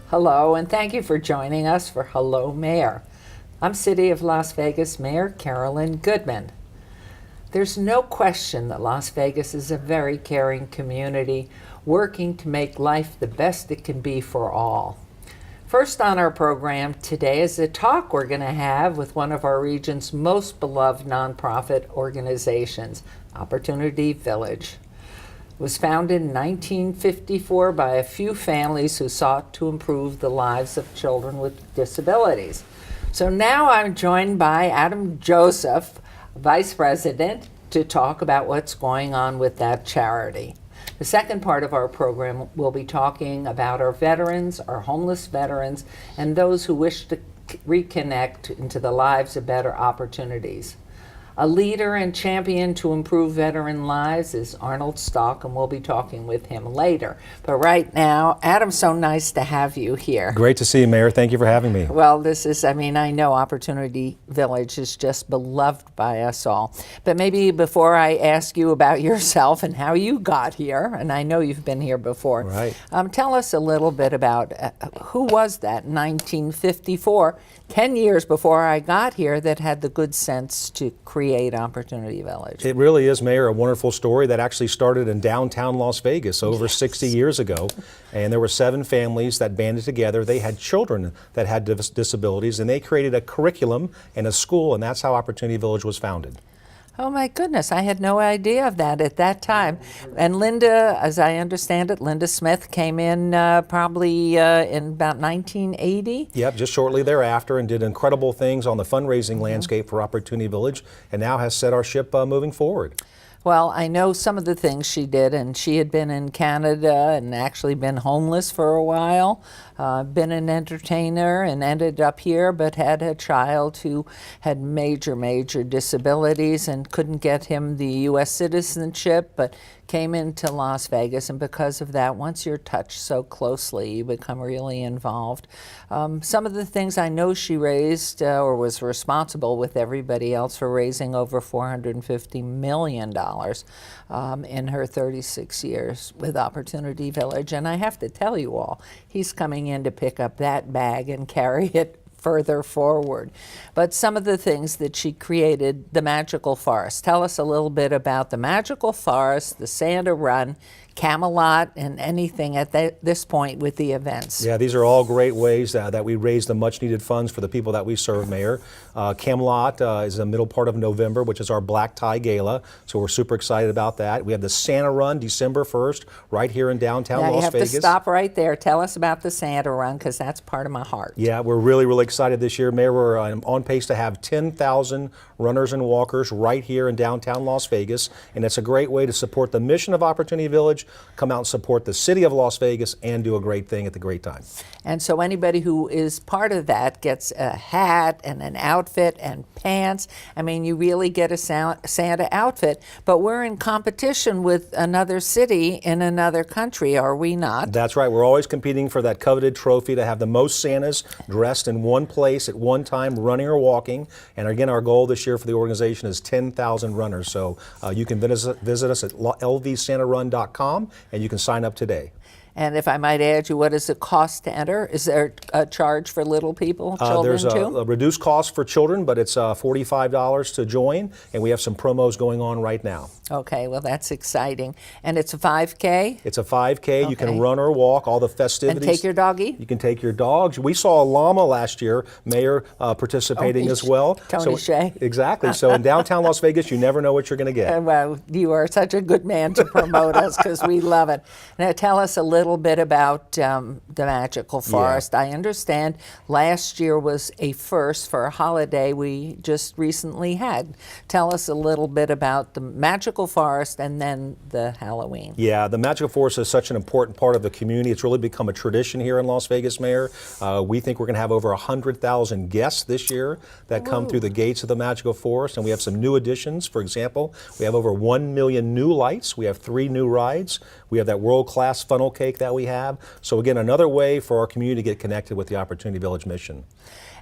Hello, and thank you for joining us for Hello Mayor. I'm City of Las Vegas Mayor Carolyn Goodman. There's no question that Las Vegas is a very caring community, working to make life the best it can be for all. First on our program today is a talk we're going to have with one of our region's most beloved nonprofit organizations, Opportunity Village. It was founded in 1954 by a few families who sought to improve the lives of children with disabilities. So now I'm joined by Adam Joseph, Vice President, to talk about what's going on with that charity. The second part of our program will be talking about our veterans, our homeless veterans, and those who wish to reconnect into the lives of better opportunities. A leader and champion to improve veteran lives is Arnold Stalk, and we'll be talking with him later. But right now, Adam, so nice to have you here. Great to see you, Mayor. Thank you for having me. Well, I know Opportunity Village is just beloved by us all. But maybe before I ask you about yourself and how you got here, and I know you've been here before, right. Tell us a little bit about who was that in 1954, 10 years before I got here, that had the good sense to create Opportunity Village. It really is, Mayor, a wonderful story that actually started in downtown Las Vegas over 60 years ago. And there were 7 families that banded together. They had children that had disabilities, and they created a curriculum and a school, and that's how Opportunity Village was founded. Oh my goodness, I had no idea of that at that time. And Linda, as I understand it, Linda Smith came in probably in about 1980? Yep, just shortly thereafter, and did incredible things on the fundraising landscape for Opportunity Village, and now has set our ship moving forward. Well, I know some of the things she did, and she had been in Canada and actually been homeless for a while, been an entertainer and ended up here, but had a child who had major disabilities and couldn't get him the U.S. citizenship, but came into Las Vegas, and because of that, once you're touched so closely, you become really involved. Some of the things I know she raised, or was responsible with everybody else for raising over $450 million in her 36 years with Opportunity Village. And I have to tell you all, he's coming in to pick up that bag and carry it further forward. But some of the things that she created, the Magical Forest. Tell us a little bit about the Magical Forest, the Santa Run, Camelot, and anything at this point with the events. Yeah, these are all great ways that we raise the much needed funds for the people that we serve, Mayor. Camelot is the middle part of November, which is our Black Tie Gala, so we're super excited about that. We have the Santa Run December 1st, right here in downtown Las Vegas. You have to stop right there. Tell us about the Santa Run, because that's part of my heart. Yeah, we're really excited this year, Mayor. We're on pace to have 10,000 runners and walkers right here in downtown Las Vegas, and it's a great way to support the mission of Opportunity Village, come out and support the city of Las Vegas, and do a great thing at the great time. And so anybody who is part of that gets a hat and an outfit and pants. I mean, you really get a Santa outfit, but we're in competition with another city in another country, are we not? That's right. We're always competing for that coveted trophy to have the most Santas dressed in one place at one time, running or walking. And again, our goal this year for the organization is 10,000 runners. So you can visit us at lvsantarun.com, and you can sign up today. And if I might add you, what does it cost to enter? Is there a charge for little people, children there's too? a reduced cost for children, but it's $45 to join, and we have some promos going on right now. Okay, well that's exciting. And it's a 5K? It's a 5K. Okay. You can run or walk, all the festivities. And take your doggy? You can take your dogs. We saw a llama last year, Mayor, participating as well. Tony Shea. Exactly. So in downtown Las Vegas, you never know what you're going to get. Well, you are such a good man to promote us, because we love it. Now tell us a little bit about the Magical Forest. Yeah. I understand last year was a first for a holiday we just recently had. Tell us a little bit about the Magical Forest and then the Halloween. Yeah, the Magical Forest is such an important part of the community. It's really become a tradition here in Las Vegas, Mayor. We think we're going to have over 100,000 guests this year that come through the gates of the Magical Forest, and we have some new additions. For example, we have over 1 million new lights. We have 3 new rides. We have that world-class funnel cake cake that we have. So again, another way for our community to get connected with the Opportunity Village mission.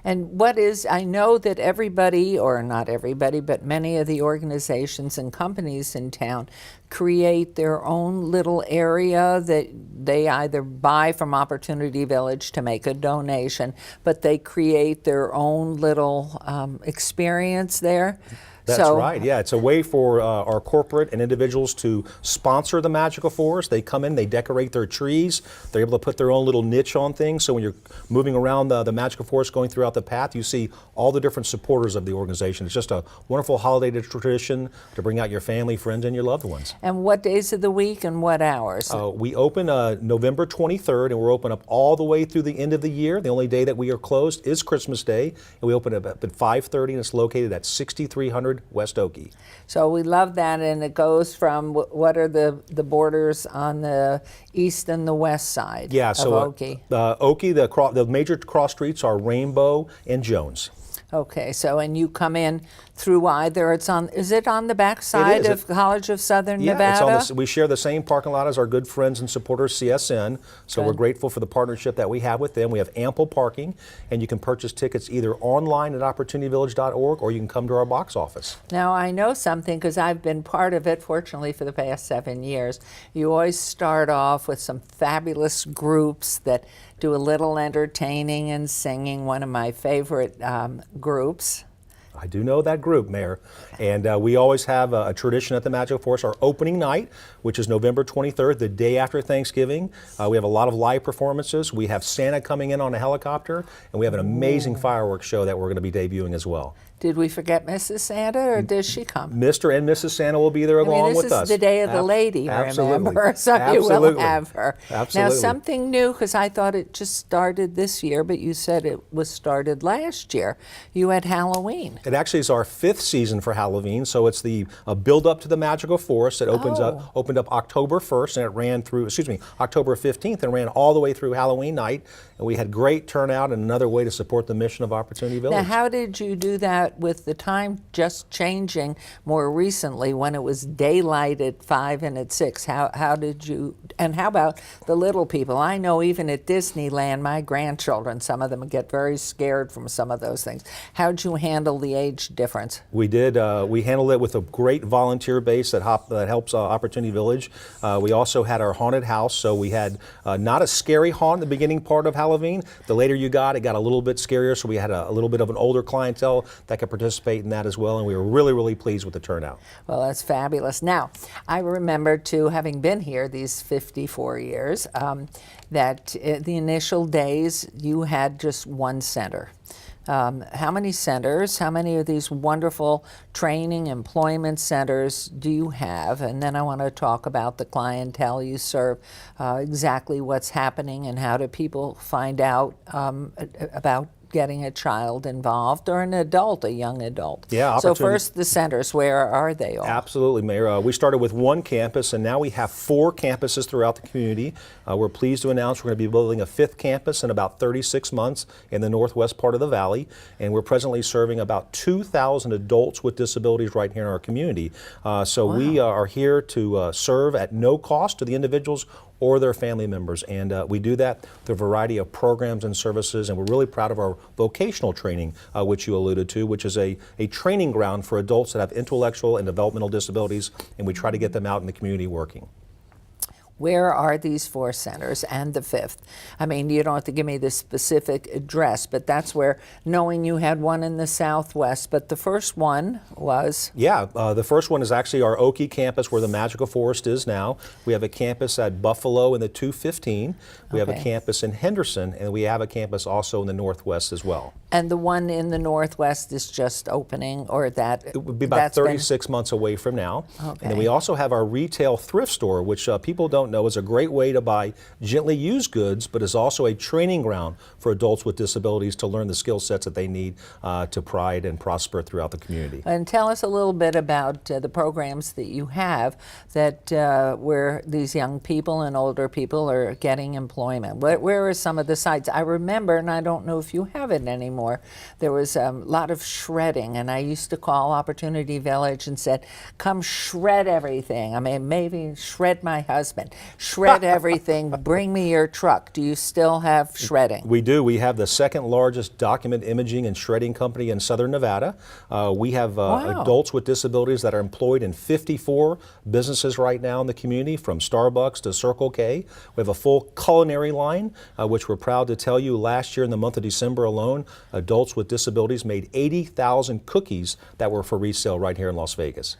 And I know that everybody, or not everybody, but many of the organizations and companies in town create their own little area that they either buy from Opportunity Village to make a donation, but they create their own little experience there. That's right. Yeah, it's a way for our corporate and individuals to sponsor the Magical Forest. They come in, they decorate their trees. They're able to put their own little niche on things. So when you're moving around the Magical Forest, going throughout the path, you see all the different supporters of the organization. It's just a wonderful holiday tradition to bring out your family, friends, and your loved ones. And what days of the week and what hours? We open November 23rd, and we're open up all the way through the end of the year. The only day that we are closed is Christmas Day, and we open up at 5:30, and it's located at 6300 West Oakey. So we love that, and it goes from, what are the borders on the east and the west side of Oakey? Oakey, the major cross streets are Rainbow and Jones. Okay, so and you come in through either, is it on the back side of College of Southern Nevada? It's we share the same parking lot as our good friends and supporters, CSN, so we're grateful for the partnership that we have with them. We have ample parking, and you can purchase tickets either online at opportunityvillage.org or you can come to our box office. Now, I know something because I've been part of it, fortunately, for the past 7 years. You always start off with some fabulous groups that do a little entertaining and singing, one of my favorite groups. I do know that group, Mayor. And we always have a tradition at the Magical Forest, our opening night, which is November 23rd, the day after Thanksgiving. We have a lot of live performances. We have Santa coming in on a helicopter, and we have an amazing fireworks show that we're going to be debuting as well. Did we forget Mrs. Santa, or does she come? Mr. and Mrs. Santa will be there along with us. This is the day of the lady, remember? So you will have her. Absolutely. Now, something new, because I thought it just started this year, but you said it was started last year. You had Halloween. It actually is our 5th season for Halloween, so it's the build-up to the Magical Forest. It opened up October 1st, and it ran through, October 15th, and ran all the way through Halloween night. And we had great turnout, and another way to support the mission of Opportunity Village. Now, how did you do that with the time just changing more recently when it was daylight at 5 and at 6? How did you, and how about the little people? I know even at Disneyland, my grandchildren, some of them get very scared from some of those things. How'd you handle the age difference? We did. We handled it with a great volunteer base that helps Opportunity Village. We also had our haunted house, so we had not a scary haunt in the beginning part of Halloween. The later you got, it got a little bit scarier, so we had a little bit of an older clientele that could participate in that as well, and we were really, really pleased with the turnout. Well, that's fabulous. Now, I remember, too, having been here these 54 years, that the initial days you had just one center. How many centers, how many of these wonderful training, employment centers do you have? And then I want to talk about the clientele you serve, exactly what's happening and how do people find out about getting a child involved, or an adult, a young adult. Yeah, so first, the centers, where are they all? Absolutely, Mayor. We started with one campus, and now we have 4 campuses throughout the community. We're pleased to announce we're going to be building a 5th campus in about 36 months in the northwest part of the valley, and we're presently serving about 2,000 adults with disabilities right here in our community. We are here to serve at no cost to the individuals or their family members, and we do that through a variety of programs and services, and we're really proud of our vocational training, which you alluded to, which is a training ground for adults that have intellectual and developmental disabilities, and we try to get them out in the community working. Where are these 4 centers and the 5th? I mean, you don't have to give me the specific address, but that's where, knowing you had one in the Southwest, but the first one was? Yeah, the first one is actually our Oakey campus where the Magical Forest is now. We have a campus at Buffalo in the 215. We have a campus in Henderson, and we have a campus also in the Northwest as well. And the one in the Northwest is just opening, or that? It would be about 36 months away from now. Okay. And then we also have our retail thrift store, which people don't know is a great way to buy gently used goods, but is also a training ground for adults with disabilities to learn the skill sets that they need to pride and prosper throughout the community. And tell us a little bit about the programs that you have that where these young people and older people are getting employment. Where are some of the sites? I remember, and I don't know if you have it anymore, there was a lot of shredding, and I used to call Opportunity Village and said, come shred everything. I mean, maybe shred my husband. shred everything, bring me your truck. Do you still have shredding? We do. We have the second largest document imaging and shredding company in Southern Nevada. We have Wow. adults with disabilities that are employed in 54 businesses right now in the community, from Starbucks to Circle K. We have a full culinary line, which we're proud to tell you last year in the month of December alone, adults with disabilities made 80,000 cookies that were for resale right here in Las Vegas.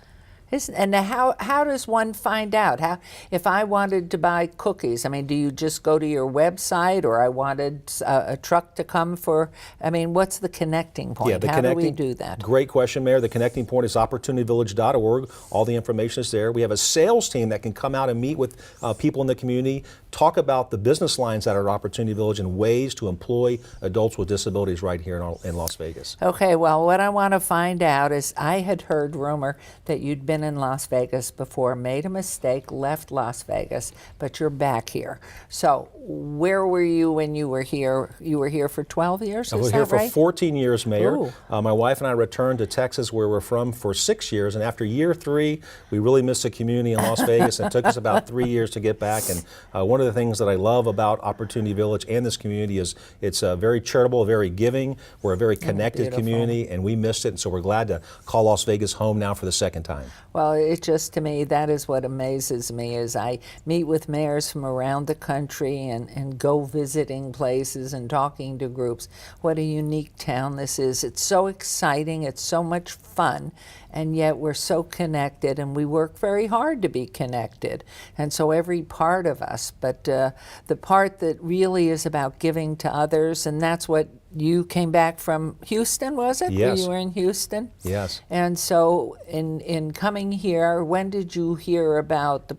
And how does one find out? How, if I wanted to buy cookies, I mean, do you just go to your website, or I wanted a truck to come for, I mean, what's the connecting point? How do we do that? Great question, Mayor. The connecting point is opportunityvillage.org. All the information is there. We have a sales team that can come out and meet with people in the community, talk about the business lines that are at Opportunity Village and ways to employ adults with disabilities right here in Las Vegas. Okay, well, what I want to find out is, I had heard rumor that you'd been in Las Vegas before, made a mistake, left Las Vegas, but you're back here. So where were you when you were here? You were here for 12 years, I was is here that for right? 14 years, Mayor. Ooh. My wife and I returned to Texas, where we're from, for 6 years, and after year 3, we really missed the community in Las Vegas, and it took us about 3 years to get back. And one of the things that I love about Opportunity Village and this community is it's very charitable, very giving. We're a very connected beautiful. community, and we missed it, and so we're glad to call Las Vegas home now for the second time. Well, it just, to me, that is what amazes me, is I meet with mayors from around the country and go visiting places and talking to groups. What a unique town this is. It's so exciting, it's so much fun, and yet we're so connected, and we work very hard to be connected. And so every part of us, but the part that really is about giving to others, and that's what you came back from Houston, was it? Yes. You were in Houston? Yes. And so in coming here, when did you hear about the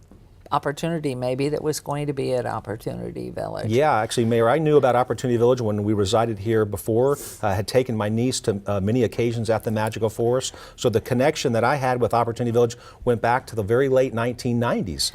opportunity maybe that was going to be at Opportunity Village? Yeah, actually, Mayor, I knew about Opportunity Village when we resided here before. I had taken my niece to many occasions at the Magical Forest. So the connection that I had with Opportunity Village went back to the very late 1990s.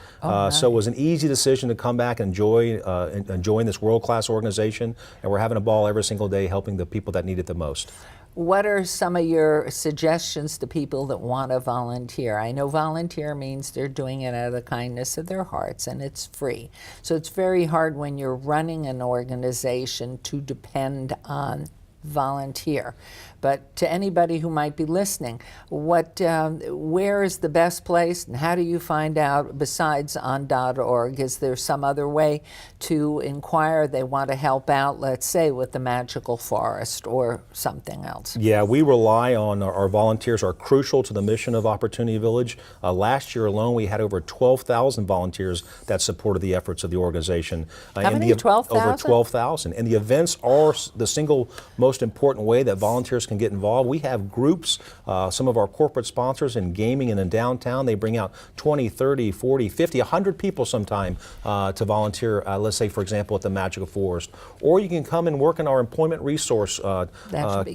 So it was an easy decision to come back and join this world-class organization. And we're having a ball every single day helping the people that need it the most. What are some of your suggestions to people that want to volunteer? I know volunteer means they're doing it out of the kindness of their hearts, and it's free. So it's very hard when you're running an organization to depend on volunteer. But to anybody who might be listening, where is the best place, and how do you find out besides on .org? Is there some other way to inquire? They want to help out, let's say, with the Magical Forest or something else. Yeah, we rely on our volunteers are crucial to the mission of Opportunity Village. Last year alone, we had over 12,000 volunteers that supported the efforts of the organization. How many? 12,000? Over 12,000. And the events are the single most important way that volunteers can get involved. We have groups, some of our corporate sponsors in gaming and in downtown, they bring out 20, 30, 40, 50, 100 people sometime to volunteer, let's say, for example, at the Magical Forest. Or you can come and work in our employment resource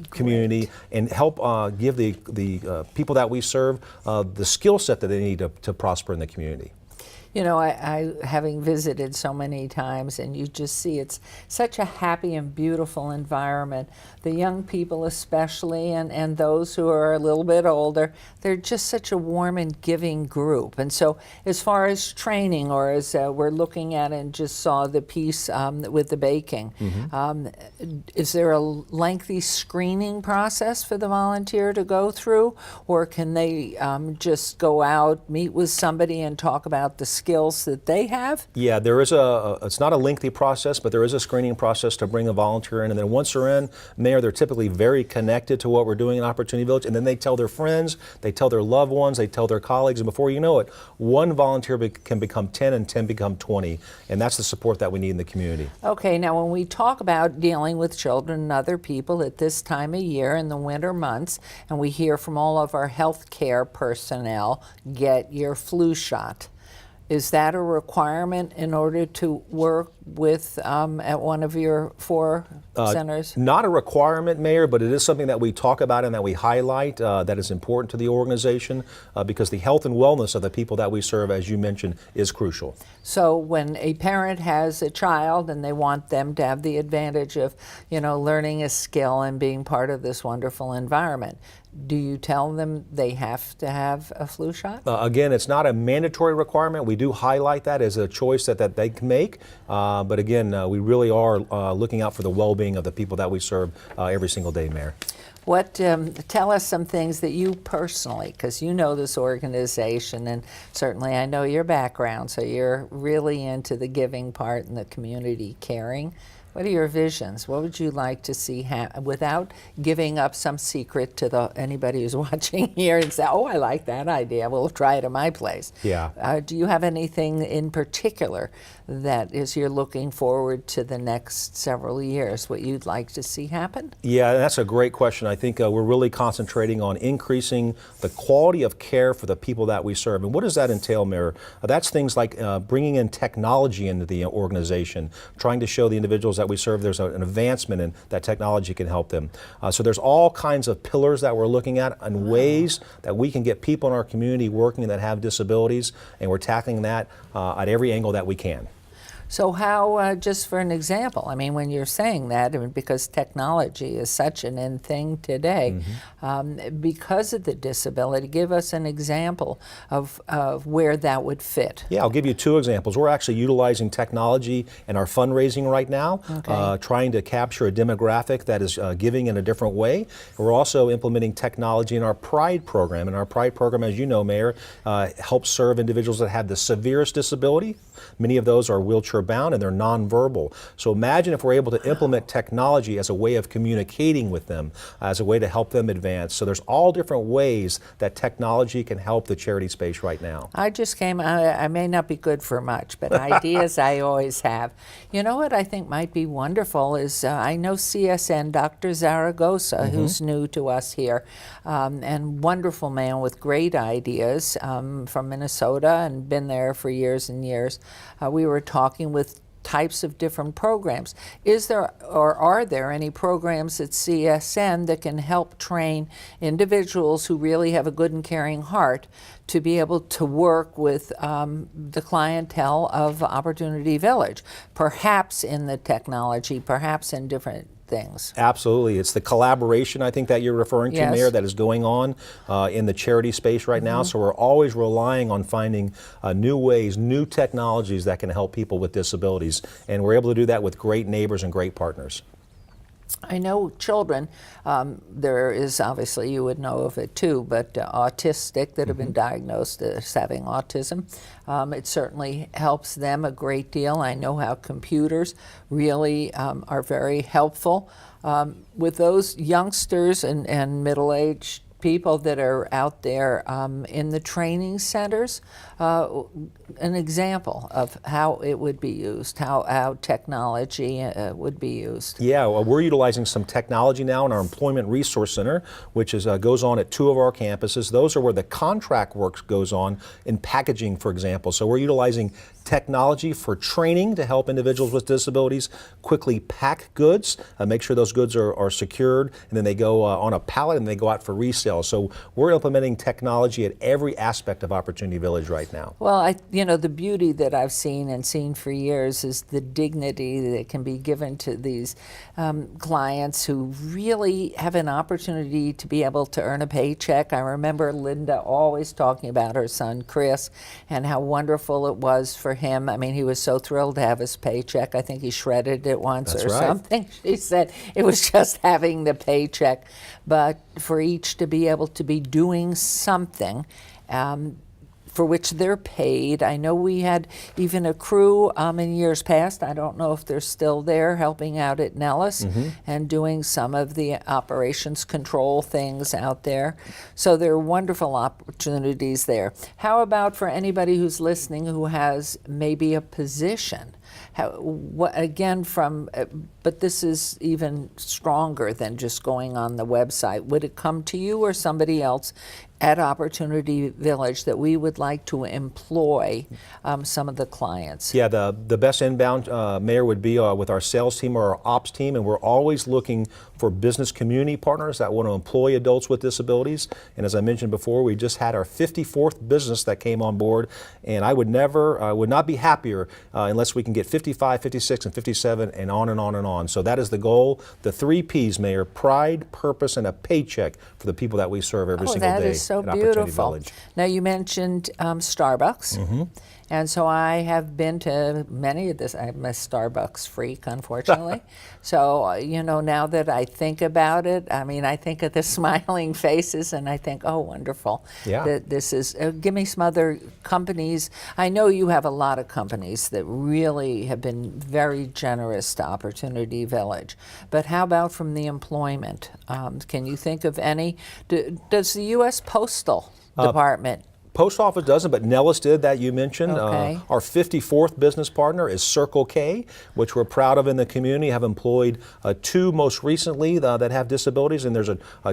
community and help give the people that we serve the skill set that they need to prosper in the community. You know, I having visited so many times, and you just see it's such a happy and beautiful environment. The young people especially, and those who are a little bit older, they're just such a warm and giving group. And so as far as training, or as we're looking at and just saw the piece with the baking, is there a lengthy screening process for the volunteer to go through? Or can they just go out, meet with somebody, and talk about the skills that they have? Yeah, there is it's not a lengthy process, but there is a screening process to bring a volunteer in. And then once they're in, Mayor, they're typically very connected to what we're doing in Opportunity Village. And then they tell their friends, they tell their loved ones, they tell their colleagues. And before you know it, one volunteer can become 10 and 10 become 20. And that's the support that we need in the community. Okay, now when we talk about dealing with children and other people at this time of year in the winter months, and we hear from all of our health care personnel, get your flu shot. Is that a requirement in order to work with at one of your 4 centers? Not a requirement, Mayor, but it is something that we talk about and that we highlight that is important to the organization because the health and wellness of the people that we serve, as you mentioned, is crucial. So when a parent has a child and they want them to have the advantage of, you know, learning a skill and being part of this wonderful environment, do you tell them they have to have a flu shot? Again, it's not a mandatory requirement. We do highlight that as a choice that they can make. But again, we really are looking out for the well-being of the people that we serve every single day, Mayor. Tell us some things that you personally, because you know this organization, and certainly I know your background, so you're really into the giving part and the community caring. What are your visions? What would you like to see without giving up some secret to anybody who's watching here and say, oh, I like that idea, we'll try it at my place. Yeah. Do you have anything in particular that is you're looking forward to the next several years, what you'd like to see happen? Yeah, that's a great question. I think we're really concentrating on increasing the quality of care for the people that we serve. And what does that entail, Mayor? That's things like bringing in technology into the organization, trying to show the individuals that we serve there's an advancement in that technology can help them. So there's all kinds of pillars that we're looking at and ways that we can get people in our community working that have disabilities, and we're tackling that at every angle that we can. So how, just for an example, I mean, when you're saying that, I mean, because technology is such an in thing today, because of the disability, give us an example of where that would fit. Yeah, I'll give you two examples. We're actually utilizing technology in our fundraising right now, trying to capture a demographic that is giving in a different way. We're also implementing technology in our Pride program. And our Pride program, as you know, Mayor, helps serve individuals that have the severest disability. Many of those are wheelchair bound and they're nonverbal. So imagine if we're able to implement technology as a way of communicating with them, as a way to help them advance. So there's all different ways that technology can help the charity space right now. I may not be good for much, but ideas I always have. You know what I think might be wonderful is I know CSN, Dr. Zaragoza, who's new to us here, and wonderful man with great ideas from Minnesota and been there for years and years. We were talking with types of different programs. Is there or are there any programs at CSN that can help train individuals who really have a good and caring heart to be able to work with the clientele of Opportunity Village, perhaps in the technology, perhaps in different things? Absolutely. It's the collaboration, I think, that you're referring to, Yes. Mayor, that is going on in the charity space right now. So we're always relying on finding new ways, new technologies that can help people with disabilities. And we're able to do that with great neighbors and great partners. I know children, there is obviously, you would know of it too, but autistic that have been diagnosed as having autism. It certainly helps them a great deal. I know how computers really are very helpful. With those youngsters and middle-aged people that are out there in the training centers, an example of how it would be used, how technology would be used. Yeah, well, we're utilizing some technology now in our Employment Resource Center, which goes on at 2 of our campuses. Those are where the contract work goes on in packaging, for example. So we're utilizing technology for training to help individuals with disabilities quickly pack goods, make sure those goods are secured, and then they go on a pallet and they go out for resale. So we're implementing technology at every aspect of Opportunity Village right now. Well, the beauty that I've seen for years is the dignity that can be given to these clients who really have an opportunity to be able to earn a paycheck. I remember Linda always talking about her son Chris and how wonderful it was for him. I mean, he was so thrilled to have his paycheck. I think he shredded it once That's or right. something. She said it was just having the paycheck. But for each to be able to be doing something for which they're paid. I know we had even a crew in years past, I don't know if they're still there, helping out at Nellis and doing some of the operations control things out there. So there are wonderful opportunities there. How about for anybody who's listening who has maybe a position? But this is even stronger than just going on the website. Would it come to you or somebody else at Opportunity Village that we would like to employ some of the clients? Yeah, the best inbound, Mayor, would be with our sales team or our ops team, and we're always looking for business community partners that want to employ adults with disabilities. And as I mentioned before, we just had our 54th business that came on board, and I would not be happier unless we can get 55, 56, and 57, and on and on and on. So that is the goal. The 3 Ps, Mayor: pride, purpose, and a paycheck for the people that we serve every single day. That is so at Opportunity beautiful. Village. Now, you mentioned Starbucks. Mm-hmm. And so I have been to many of this. I'm a Starbucks freak, unfortunately. So, now that I think about it, I mean, I think of the smiling faces and I think, oh, wonderful. Yeah. That this is, give me some other companies. I know you have a lot of companies that really have been very generous to Opportunity Village. But how about from the employment? Can you think of any? Does the U.S. Postal Department? Post office doesn't, but Nellis did, that you mentioned. Okay. Our 54th business partner is Circle K, which we're proud of in the community. Have employed 2 most recently that have disabilities, and there's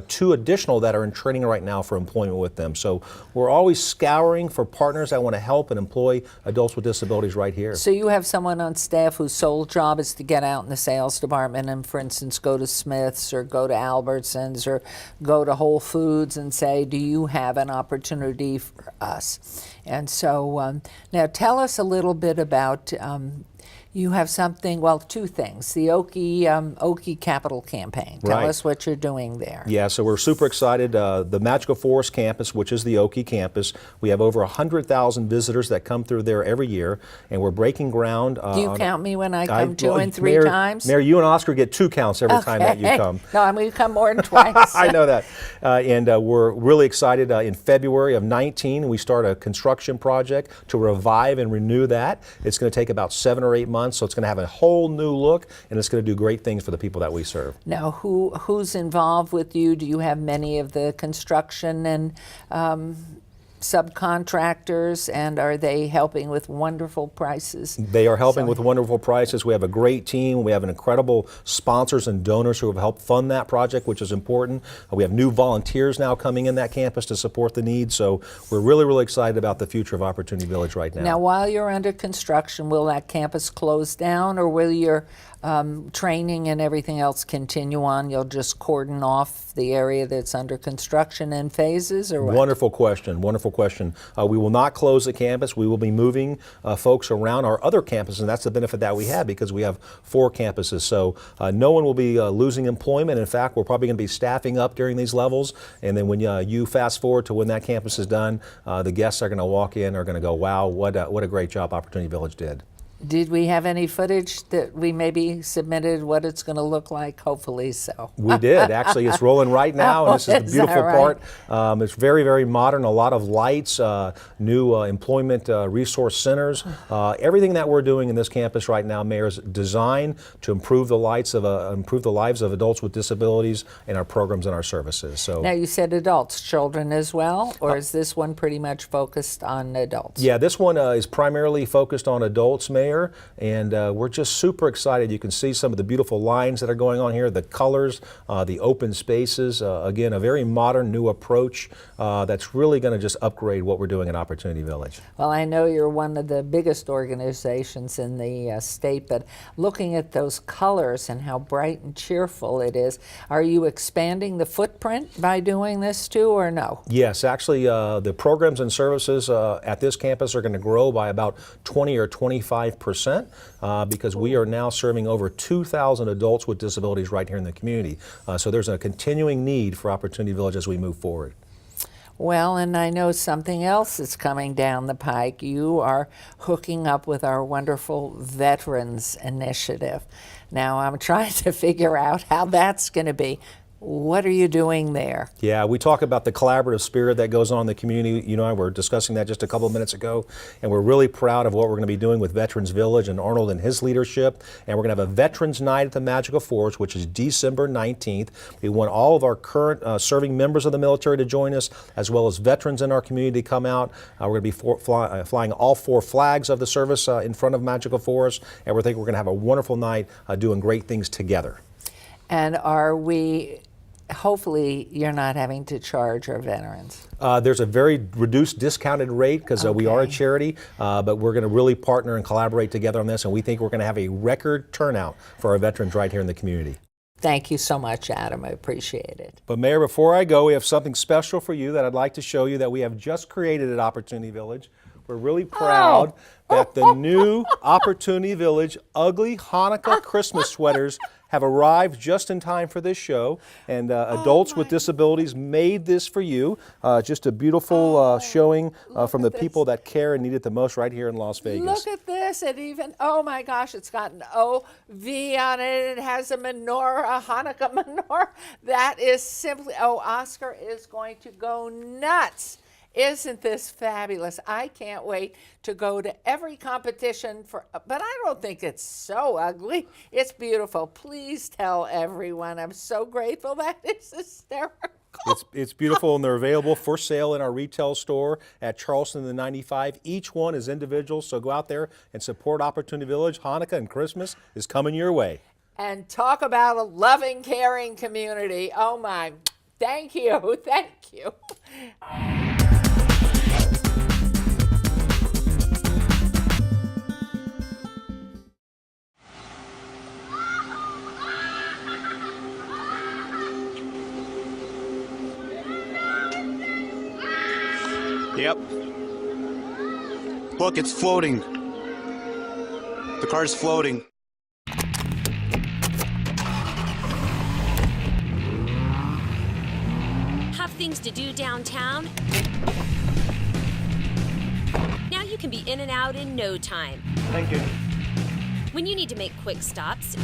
2 additional that are in training right now for employment with them. So we're always scouring for partners that want to help and employ adults with disabilities right here. So you have someone on staff whose sole job is to get out in the sales department and, for instance, go to Smith's or go to Albertsons or go to Whole Foods and say, do you have an opportunity for us? And so now tell us a little bit about, you have something, well, 2 things, the Okie Capital Campaign. Tell Right. us what you're doing there. Yeah, so we're super excited. The Magical Forest campus, which is the Okie campus, we have over 100,000 visitors that come through there every year, and we're breaking ground. Do you count me when I come 2 and 3 Mayor, times? Mayor, you and Oscar get 2 counts every time that you come. No, I mean, you come more than twice. I know that. And we're really excited. In February of 19, we start a construction project to revive and renew that. It's going to take about 7 or 8 months, so it's going to have a whole new look, and it's going to do great things for the people that we serve. Now, who's involved with you? Do you have many of the construction and subcontractors, and are they helping with wonderful prices? They are helping with wonderful prices. We have a great team. We have an incredible sponsors and donors who have helped fund that project, which is important. We have new volunteers now coming in that campus to support the needs. So we're really, really excited about the future of Opportunity Village right now. Now, while you're under construction, will that campus close down, or will your training and everything else continue on? You'll just cordon off the area that's under construction in phases, or what? Wonderful question. Wonderful question. We will not close the campus. We will be moving folks around our other campuses, and that's the benefit that we have because we have 4 campuses. So no one will be losing employment. In fact, we're probably going to be staffing up during these levels. And then when you fast forward to when that campus is done, the guests are going to walk in, are going to go, wow, what a great job Opportunity Village did. Did we have any footage that we maybe submitted what it's going to look like? Hopefully so. We did. Actually, it's rolling right now, and this is the beautiful part. It's very, very modern, a lot of lights, new employment resource centers. Everything that we're doing in this campus right now, Mayor, is designed to improve the lives of adults with disabilities in our programs and our services. So now, you said adults, children as well, or is this one pretty much focused on adults? Yeah, this one is primarily focused on adults, Mayor. And we're just super excited. You can see some of the beautiful lines that are going on here, the colors, the open spaces. Again, a very modern new approach that's really going to just upgrade what we're doing at Opportunity Village. Well, I know you're one of the biggest organizations in the state, but looking at those colors and how bright and cheerful it is, are you expanding the footprint by doing this too, or no? Yes, actually, the programs and services at this campus are going to grow by about 20 or 25%. Because we are now serving over 2,000 adults with disabilities right here in the community. So there's a continuing need for Opportunity Village as we move forward. Well, and I know something else is coming down the pike. You are hooking up with our wonderful Veterans Initiative. Now, I'm trying to figure out how that's going to be. What are you doing there? Yeah, we talk about the collaborative spirit that goes on in the community. You know, we were discussing that just a couple of minutes ago, and we're really proud of what we're going to be doing with Veterans Village and Arnold and his leadership. And we're going to have a Veterans Night at the Magical Forest, which is December 19th. We want all of our current serving members of the military to join us, as well as veterans in our community to come out. We're going to be flying all 4 flags of the service in front of Magical Forest, and we're going to have a wonderful night doing great things together. And are we hopefully you're not having to charge our veterans. There's a very reduced discounted rate because we are a charity, but we're going to really partner and collaborate together on this, and we think we're going to have a record turnout for our veterans right here in the community. Thank you so much, Adam. I appreciate it. But Mayor, before I go, we have something special for you that I'd like to show you that we have just created at Opportunity Village. We're really proud that the new Opportunity Village Ugly Hanukkah Christmas sweaters have arrived just in time for this show, and adults with disabilities made this for you. Just a beautiful showing from the people that care and need it the most right here in Las Vegas. Look at this. It even, oh my gosh, it's got an OV on it. It has a menorah, a Hanukkah menorah. That is simply, Oscar is going to go nuts. Isn't this fabulous? I can't wait to go to every competition but I don't think it's so ugly. It's beautiful. Please tell everyone. I'm so grateful. That is hysterical. It's beautiful, and they're available for sale in our retail store at Charleston and the 95. Each one is individual, so go out there and support Opportunity Village. Hanukkah and Christmas is coming your way. And talk about a loving, caring community. Oh my, thank you, thank you. Yep. Look, it's floating. The car's floating. Have things to do downtown? Now you can be in and out in no time. Thank you. When you need to make quick stops,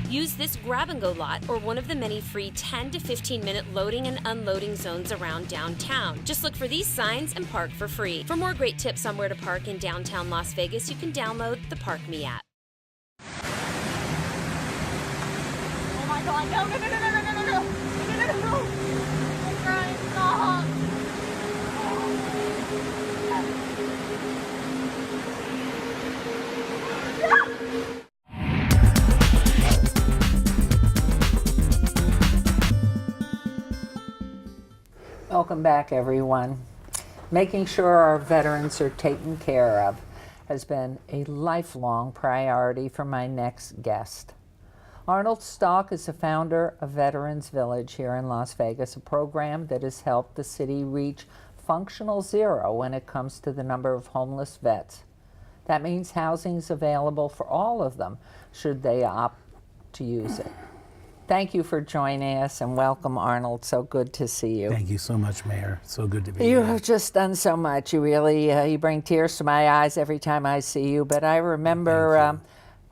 use this grab-and-go lot or one of the many free 10 to 15-minute loading and unloading zones around downtown. Just look for these signs and park for free. For more great tips on where to park in downtown Las Vegas, you can download the Park Me app. Oh my God, no, no, no, no, no, no, no, no, no, no, no, no. I'm crying, stop. Welcome back, everyone. Making sure our veterans are taken care of has been a lifelong priority for my next guest. Arnold Stalk is the founder of Veterans Village here in Las Vegas, a program that has helped the city reach functional zero when it comes to the number of homeless vets. That means housing is available for all of them should they opt to use it. Thank you for joining us, and welcome, Arnold. So good to see you. Thank you so much, Mayor. So good to be You here. have just done so much. You really, you bring tears to my eyes every time I see you. But I remember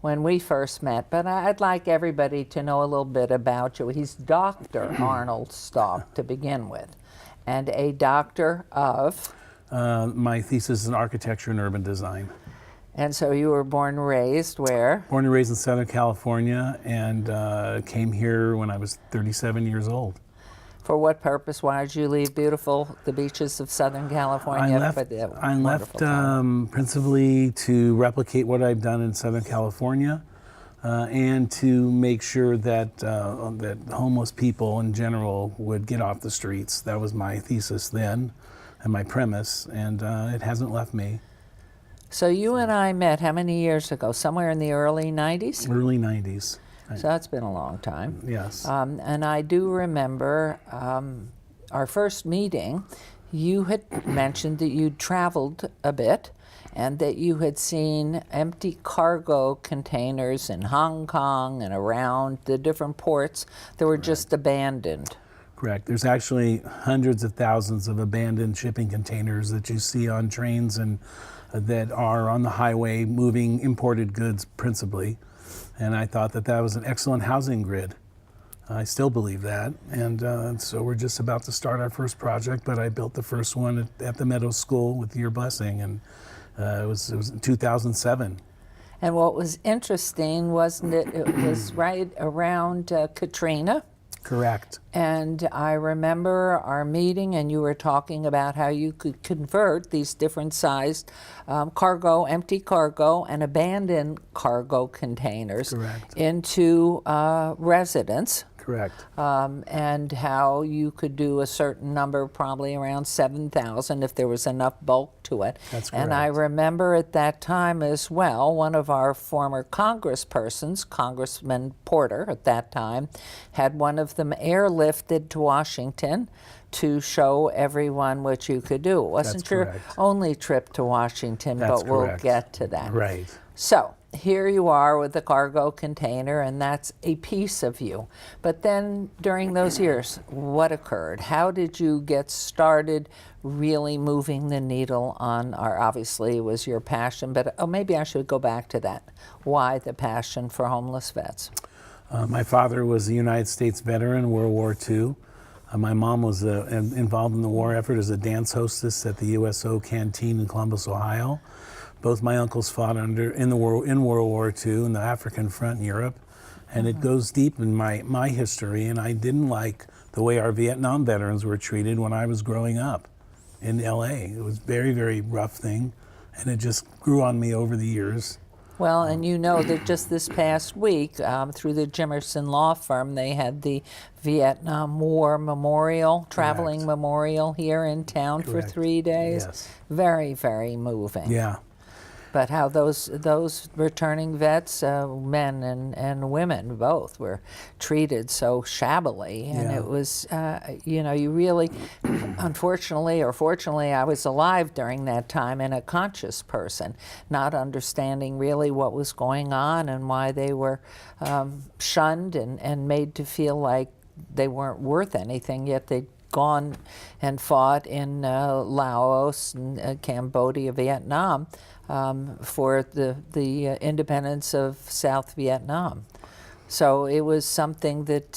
when we first met, but I'd like everybody to know a little bit about you. He's Dr. Arnold Stalk to begin with, and a doctor of? My thesis is in architecture and urban design. And so you were born and raised where? Born and raised in Southern California, and came here when I was 37 years old. For what purpose? Why did you leave the beaches of Southern California? I left principally to replicate what I've done in Southern California, and to make sure that that homeless people in general would get off the streets. That was my thesis then, and my premise, and it hasn't left me. So you and I met how many years ago? Somewhere in the early 90s? Early 90s. So that's been a long time. Yes. And I do remember our first meeting, you had mentioned that you'd traveled a bit and that you had seen empty cargo containers in Hong Kong and around the different ports that were just abandoned. Correct. There's actually hundreds of thousands of abandoned shipping containers that you see on trains and that are on the highway moving imported goods principally. And I thought that that was an excellent housing grid. I still believe that. And so we're just about to start our first project, but I built the first one at the Meadows School with your blessing, and it was in 2007. And what was interesting, wasn't it, it was right around Katrina. Correct. And I remember our meeting, and you were talking about how you could convert these different sized cargo, empty cargo, and abandoned cargo containers Correct. into residence Correct. And how you could do a certain number, probably around 7,000 if there was enough bulk to it. That's And I correct. remember at that time as well, one of our former congresspersons, Congressman Porter at that time, had one of them airlifted to Washington to show everyone what you could do. It wasn't That's your correct. only trip to Washington, That's but we'll correct. get to that. Right. So here you are with the cargo container, and that's a piece of you. But then during those years, what occurred? How did you get started really moving the needle on our, obviously it was your passion, but maybe I should go back to that. Why the passion for homeless vets? My father was a United States veteran, World War II. My mom was involved in the war effort as a dance hostess at the USO Canteen in Columbus, Ohio. Both my uncles fought in World War II in the African front in Europe, and it goes deep in my history. And I didn't like the way our Vietnam veterans were treated when I was growing up in LA. It was a very, very rough thing, and it just grew on me over the years. Well, and you know that just this past week, through the Jimerson Law Firm, they had the Vietnam War Memorial, traveling Correct. memorial here in town for Correct. 3 days. Yes. Very, very moving. Yeah. But how those returning vets, men and women both, were treated so shabbily, and Yeah. it was, you really, unfortunately or fortunately, I was alive during that time and a conscious person, not understanding really what was going on and why they were shunned and made to feel like they weren't worth anything, yet they'd gone and fought in Laos and Cambodia, Vietnam, for the independence of South Vietnam. So it was something that,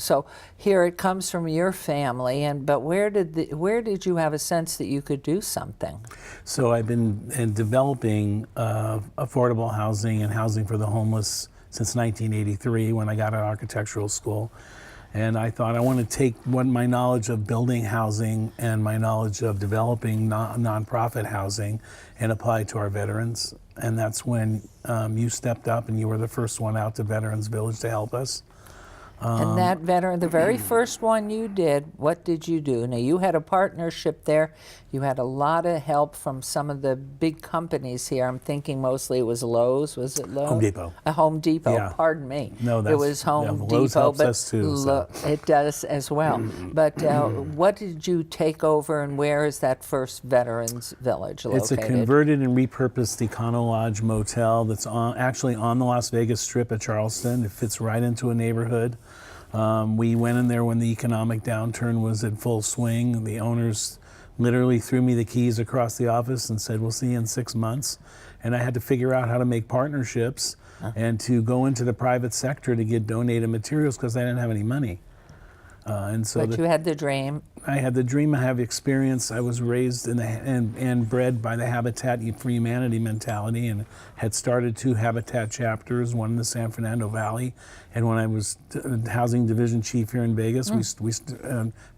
so here it comes from your family, but where did you have a sense that you could do something? So I've been developing affordable housing and housing for the homeless since 1983 when I got out of architectural school. And I thought I want to take my knowledge of building housing and my knowledge of developing nonprofit housing and apply it to our veterans. And that's when you stepped up and you were the first one out to Veterans Village to help us. And that veteran, the very first one you did, what did you do? Now, you had a partnership there. You had a lot of help from some of the big companies here. I'm thinking mostly it was Lowe's. Was it Lowe's? Home Depot. Home Depot, Yeah. pardon me. No, it that's- was Home yeah, Depot. Lowe's helps but us too, so. It does as well. But what did you take over, and where is that first Veterans Village located? It's a converted and repurposed Econo Lodge motel that's actually on the Las Vegas Strip at Charleston. It fits right into a neighborhood. We went in there when the economic downturn was in full swing. The owners literally threw me the keys across the office and said, "We'll see you in 6 months." And I had to figure out how to make partnerships and to go into the private sector to get donated materials because I didn't have any money. But you had the dream. I had the dream, I have experience. I was raised and bred by the Habitat for Humanity mentality and had started 2 Habitat chapters, one in the San Fernando Valley. And when I was housing division chief here in Vegas, we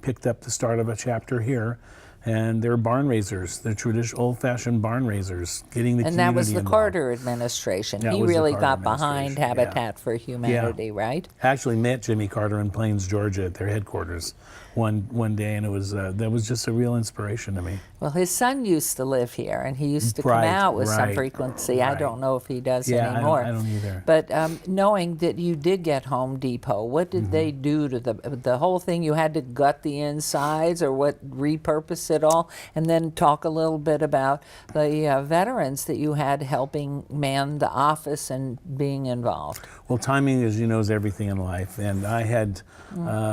picked up the start of a chapter here. And they're barn raisers. They're traditional, old-fashioned barn raisers, getting the community And that was the involved. Carter administration. That He was the really Carter got behind administration, yeah. Habitat for Humanity, right? Actually met Jimmy Carter in Plains, Georgia at their headquarters one day, and it was that was just a real inspiration to me. Well, his son used to live here, and he used to come Right, out with some right, frequency. I right. don't know if he does Yeah, anymore. I don't either. But knowing that you did get Home Depot, what did they do to the whole thing? You had to gut the insides, or what? Repurpose it all, and then talk a little bit about the veterans that you had helping man the office and being involved. Well, timing, as you know, is everything in life, and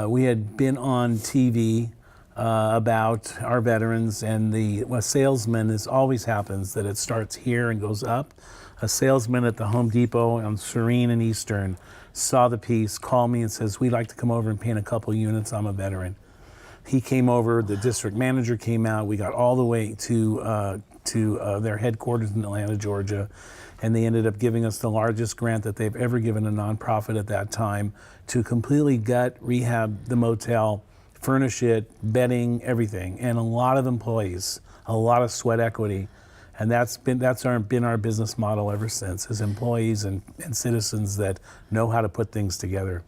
we had been on TV about our veterans, and a salesman, this always happens that it starts here and goes up. A salesman at the Home Depot on Serene and Eastern saw the piece, called me and says, "We'd like to come over and paint a couple units. I'm a veteran." He came over, the district manager came out, we got all the way to their headquarters in Atlanta, Georgia, and they ended up giving us the largest grant that they've ever given a nonprofit at that time to completely gut, rehab the motel, furnish it, bedding, everything, and a lot of employees, a lot of sweat equity. And that's been our business model ever since, as employees and citizens that know how to put things together.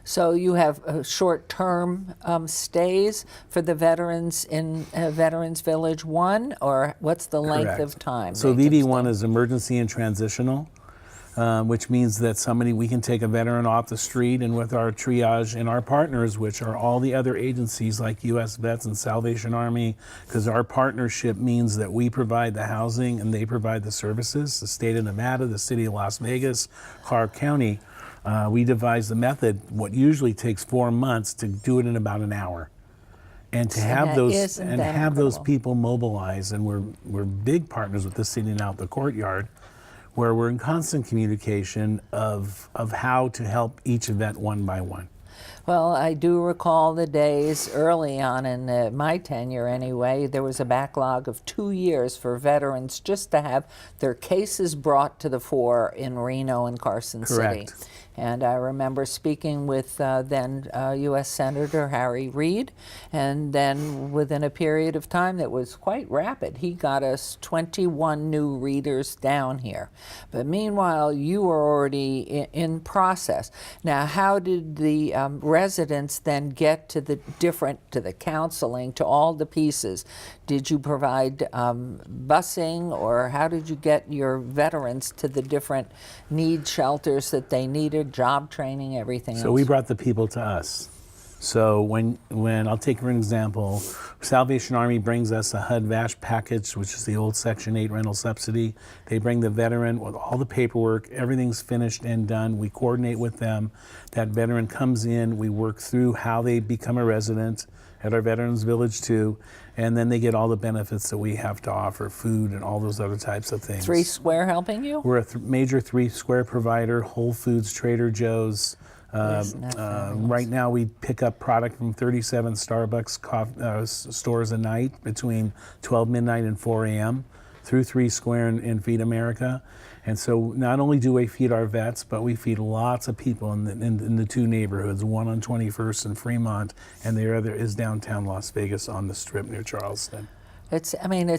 So you have short-term stays for the veterans in Veterans Village 1, or what's the length Correct. of time? So they can VV1 stay? is emergency and transitional, which means that we can take a veteran off the street, and with our triage and our partners, which are all the other agencies like U.S. Vets and Salvation Army, because our partnership means that we provide the housing and they provide the services. The state of Nevada, the city of Las Vegas, Clark County, we devised the method, what usually takes 4 months, to do it in about an hour. And to have those incredible? people mobilized, and we're big partners with the city now at the courtyard, where we're in constant communication of how to help each vet one by one. Well, I do recall the days early on in my tenure anyway, there was a backlog of 2 years for veterans just to have their cases brought to the fore in Reno and Carson Correct. City. And I remember speaking with then U.S. Senator Harry Reid, and then within a period of time that was quite rapid, he got us 21 new readers down here. But meanwhile, you were already in process. Now, how did the residents then get to the counseling, to all the pieces? Did you provide busing, or how did you get your veterans to the different need shelters that they needed, job training, everything else? So we brought the people to us. So when I'll take for an example, Salvation Army brings us a HUD-VASH package, which is the old Section 8 rental subsidy. They bring the veteran with all the paperwork, everything's finished and done. We coordinate with them. That veteran comes in, we work through how they become a resident at our Veterans Village 2, and then they get all the benefits that we have to offer, food and all those other types of things. 3 Square helping you? We're a major 3 Square provider, Whole Foods, Trader Joe's. Right now we pick up product from 37 Starbucks stores a night between 12 midnight and 4 a.m. through 3 Square and Feed America. And so not only do we feed our vets, but we feed lots of people in the 2 neighborhoods, one on 21st and Fremont, and the other is downtown Las Vegas on the Strip near Charleston. It's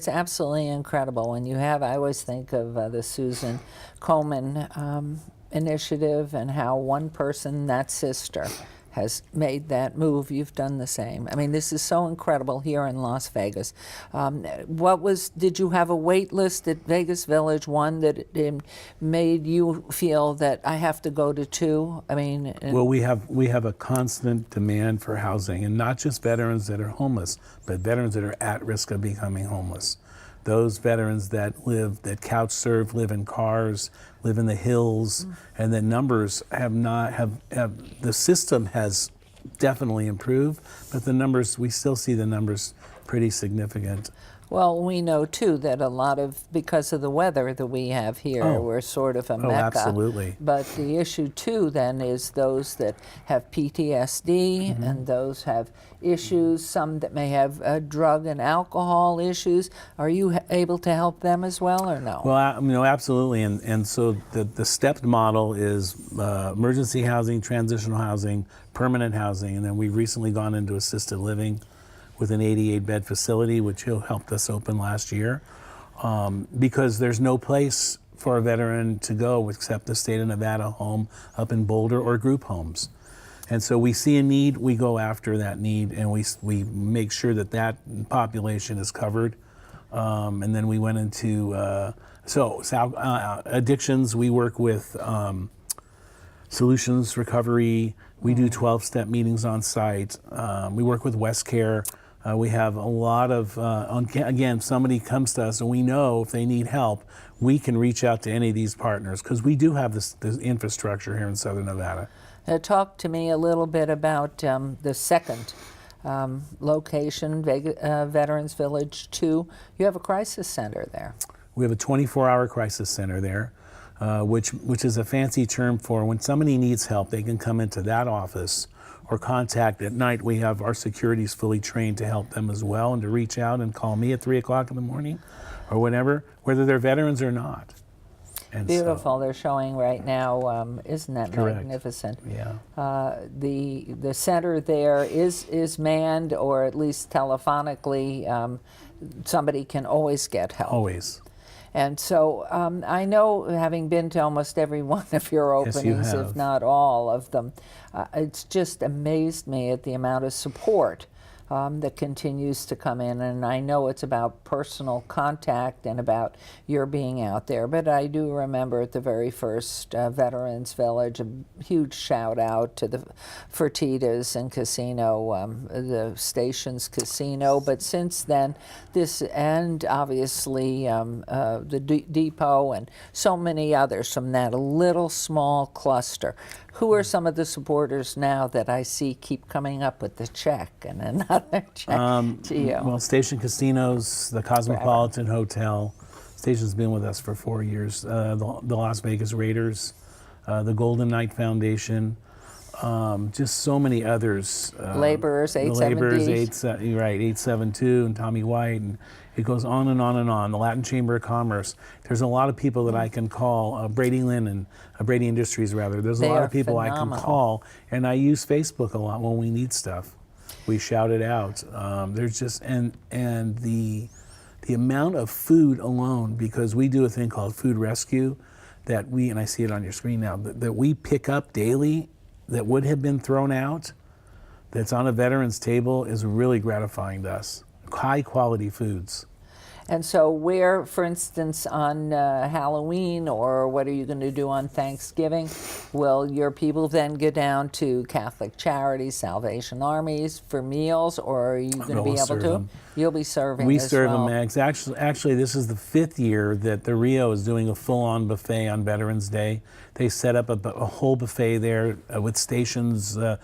absolutely incredible. When you have, I always think of the Susan Komen initiative, and how one person, that sister, has made that move. You've done the same. I mean, this is so incredible here in Las Vegas. Did you have a wait list at Vegas Village 1 that made you feel that I have to go to 2? I mean, well, we have a constant demand for housing, and not just veterans that are homeless, but veterans that are at risk of becoming homeless. Those veterans that couch surf, live in cars, live in the hills, and the numbers the system has definitely improved, but the numbers, we still see the numbers pretty significant. Well, we know too that a lot of, because of the weather that we have here, we're sort of a mecca. Absolutely. But the issue too then is those that have PTSD and those have issues, some that may have drug and alcohol issues. Are you able to help them as well, or no? Well, absolutely. And so the stepped model is emergency housing, transitional housing, permanent housing, and then we've recently gone into assisted living with an 88-bed facility, which helped us open last year, because there's no place for a veteran to go except the state of Nevada home up in Boulder or group homes. And so we see a need, we go after that need, and we make sure that population is covered. And then we went into, addictions, we work with Solutions Recovery. We do 12-step meetings on site. We work with WestCare. We have a lot of, again, somebody comes to us and we know if they need help, we can reach out to any of these partners, because we do have this infrastructure here in Southern Nevada. Talk to me a little bit about the second location, Veterans Village 2. You have a crisis center there. We have a 24-hour crisis center there, which is a fancy term for when somebody needs help, they can come into that office or contact at night. We have our securities fully trained to help them as well, and to reach out and call me at 3 o'clock in the morning or whenever, whether they're veterans or not. And beautiful. They're showing right now. Isn't that correct. Magnificent? Yeah. The center there is manned, or at least telephonically, somebody can always get help. Always. And so I know, having been to almost every one of your Yes, you openings, have. if not all of them, it's just amazed me at the amount of support that continues to come in. And I know it's about personal contact and about your being out there. But I do remember at the very first Veterans Village, a huge shout out to the Fertitas and Casino, the station's casino. But since then, this, and obviously the depot and so many others from that little small cluster. Who are some of the supporters now that I see keep coming up with the check and another check to you? Well, Station Casinos, the Cosmopolitan Hotel. Station's been with us for 4 years. The Las Vegas Raiders, the Golden Knight Foundation, just so many others. Laborers, The 870. Laborers, you're right, 872, and Tommy White, and it goes on and on and on. The Latin Chamber of Commerce. There's a lot of people that I can call. Brady Lynn, Brady Industries rather. There's a They lot are of people I can phenomenal. call, and I use Facebook a lot when we need stuff. We shout it out. There's just and the amount of food alone, because we do a thing called food rescue, that we, and I see it on your screen now, that we pick up daily that would have been thrown out, that's on a veteran's table, is really gratifying to us. High quality foods. And so where, for instance, on Halloween, or what are you going to do on Thanksgiving, will your people then go down to Catholic Charities, Salvation Armies for meals, or are you going to No, be we'll able serve to? them. You'll be serving We as serve well. them, Max. Actually, this is the 5th year that the Rio is doing a full-on buffet on Veterans Day. They set up a whole buffet there with stations, the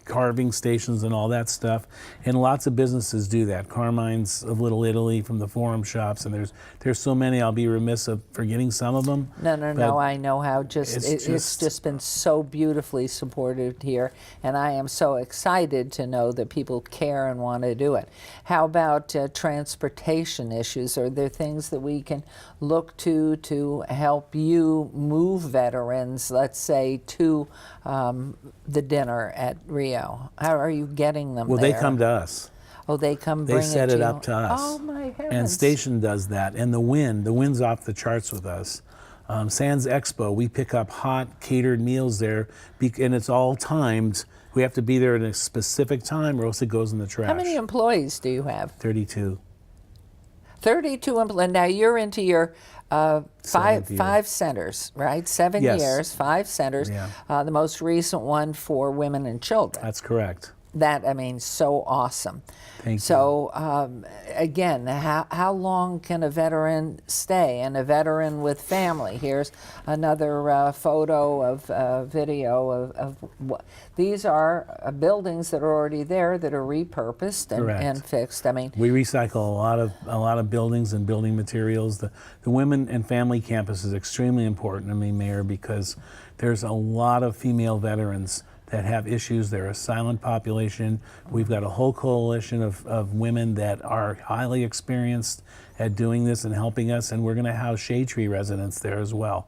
carving stations and all that stuff. And lots of businesses do that. Carmine's of Little Italy from the Forum Shops, and there's so many. I'll be remiss of forgetting some of them. No, I know how it's just- just been so beautifully supported here, and I am so excited to know that people care and want to do it. How about transportation issues? Are there things that we can look to help you move veterans, let's say, to the dinner at Rio? How are you getting them Well, there? they come to us. Oh, they come bring They set it you. up to us. Oh, my heavens. And Station does that. And the wind's off the charts with us. Sands Expo, we pick up hot catered meals there, and it's all timed. We have to be there at a specific time, or else it goes in the trash. How many employees do you have? 32. 32 employees. Now you're into your Seventh year. five centers, right? 7 Yes. years, 5 centers. Yeah. The most recent one for women and children. That's correct. That, I mean, so awesome. Thank you. So again, how long can a veteran stay? And a veteran with family. Here's another photo of video of what these are buildings that are already there that are repurposed Correct. and fixed. I mean, We recycle a lot of buildings and building materials. The women and family campus is extremely important to me, Mayor, because there's a lot of female veterans that have issues. They're a silent population. We've got a whole coalition of women that are highly experienced at doing this and helping us, and we're going to house Shade Tree residents there as well.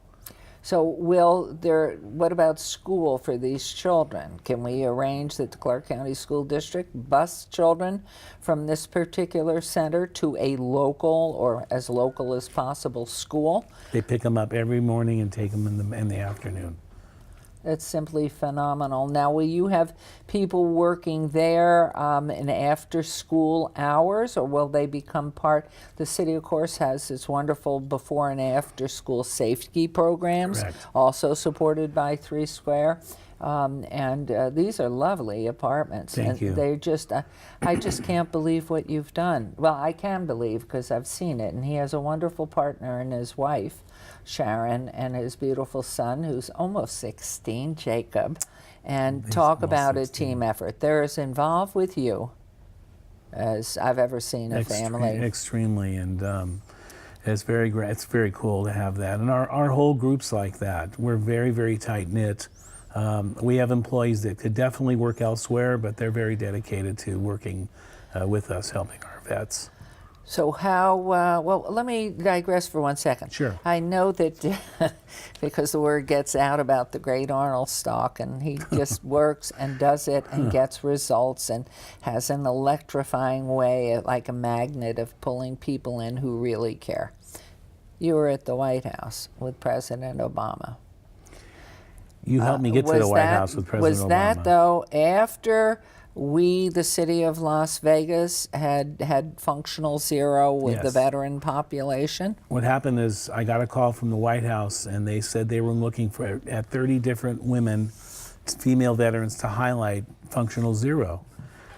so what about school for these children? Can we arrange that the Clark County School District bus children from this particular center to a local, or as local as possible, school? They pick them up every morning and take them in the afternoon. It's simply phenomenal. Now, will you have people working there in after-school hours, or will they become part? The city, of course, has its wonderful before and after-school safety programs, Correct. also supported by 3 Square. And these are lovely apartments. Thank and you. They're just, I just can't believe what you've done. Well, I can believe because I've seen it. And he has a wonderful partner in his wife, Sharon, and his beautiful son, who's almost 16, Jacob. And He's talk almost about 16. a team effort. They're as involved with you as I've ever seen a family. Extremely, and it's very great. It's very cool to have that, and our whole group's like that. We're very, very tight knit. We have employees that could definitely work elsewhere, but they're very dedicated to working with us, helping our vets. So how, well, let me digress for 1 second. Sure. I know that because the word gets out about the great Arnold Stalk, and he just works and does it and gets results and has an electrifying way, like a magnet, of pulling people in who really care. you were at the White House with President Obama. You helped me get to the White House with President Obama. Was that, though, after we, the city of Las Vegas, had functional zero with the Yes. veteran population? What happened is I got a call from the White House, and they said they were looking for at 30 different women, female veterans, to highlight functional zero.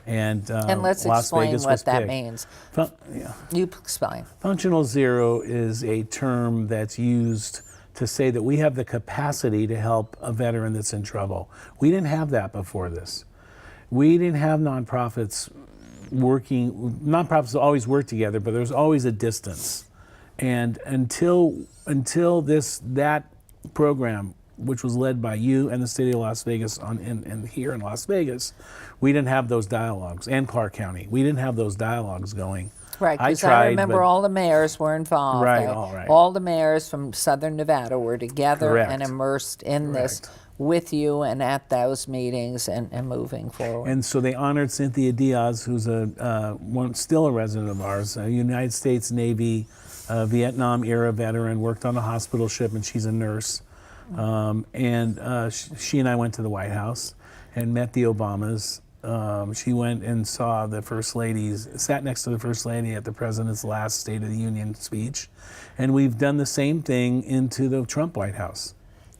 And let's Las explain Vegas what was that picked. means. Yeah. You explain. Functional zero is a term that's used to say that we have the capacity to help a veteran that's in trouble. We didn't have that before this. We didn't have nonprofits working. Nonprofits always work together, but there's always a distance. And until that program, which was led by you and the city of Las Vegas and here in Las Vegas, we didn't have those dialogues, and Clark County. We didn't have those dialogues going. Right, because I tried, remember but- all the mayors were involved. Right, all right. All the mayors from Southern Nevada were together Correct. and immersed in this Correct. with you and at those meetings and moving forward. And so they honored Cynthia Diaz, who's still a resident of ours, a United States Navy Vietnam era veteran, worked on a hospital ship, and she's a nurse. She and I went to the White House and met the Obamas. She went and saw the First Ladies, sat next to the First Lady at the President's last State of the Union speech. And we've done the same thing into the Trump White House.